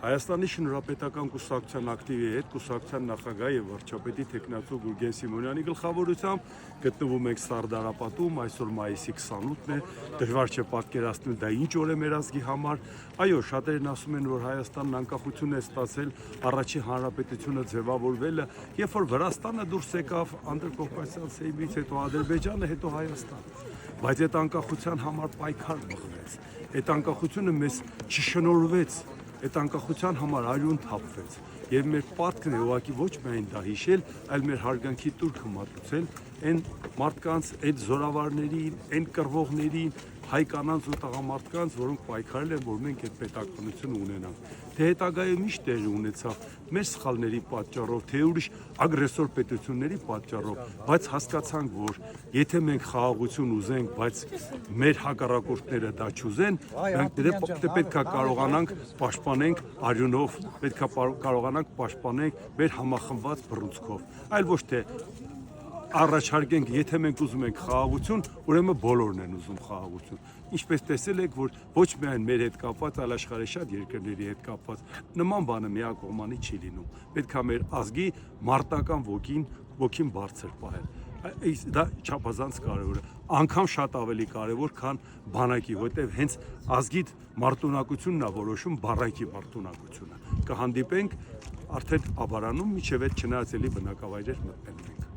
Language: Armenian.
Հայաստանի շնորհապետական կուսակցության ակտիվի հետ կուսակցության նախագահ եւ վարչապետի տեխնացու Գուրգեն Սիմոնյանի գլխավորությամբ գտնվում ենք Սարդարապատում, այսօր մայիսի 28-ն է, դժվար չէ պատկերացնել դա ինչ օր է մեր ազգի համար։ Այո, շատերն ասում են, որ Հայաստանն անկախություն է ստացել, առաջին հանրապետությունը ձևավորվել է, երբ որ Վրաստանը դուրս եկավ Անդրկովկասյան Սեյմից, հետո Ադրբեջանը, հետո Հայաստան։ Բայց այդ անկախության համար պայքար բխվեց, այդ անկախությունը մեզ չշնորհվեց, այդ անկախության համար արյուն թափվեց եւ մեր պարտքն է ուղղակի ոչ միայն դա հիշել, այլ մեր հարգանքի տուրքը մատուցել այն մարդկանց, այդ զորավարներին, այն կռվողներին, հայ կանանց ու տղամարդկանց, որոնք պայքարել են, որ մենք այդ պետականությունը ունենանք։ Թե հետագայում ինչ տեղի ունեցավ մեր սխալների պատճառով, թե ուրիշ ագրեսոր պետությունների պատճառով, բայց հասկացանք, որ եթե մենք խաղաղություն ուզենք, բայց մեր հակառակորդները դա չուզեն, մենք պետք է կարողանանք պաշտպանենք արյունով, պետք է կարողանանք պաշտպանենք մեր համախմբված բռունցքով, այլ ոչ թե առաջարկենք, եթե մենք ուզում ենք խաղաղություն, ուրեմն բոլորն են ուզում խաղաղություն։ Ինչպես տեսել եք, որ ոչ միայն մեր հետ կապված, այլ աշխարհի շատ երկրների հետ կապված նման բանը միակողմանի չի լինում։ Պետք է մեր ազգի մարտական ոգին բարձր պահել։ Դա չափազանց կարևոր է, անգամ շատ ավելի կարևոր, քան բանակի, որտեղ հենց ազգիդ մարտունակությունն է որոշում բառակի մարտունակությունը։ Կհանդիպենք արդեն Աբարանում, մինչև այդ չնայած էլի բնակավայրեր մտնելու ենք։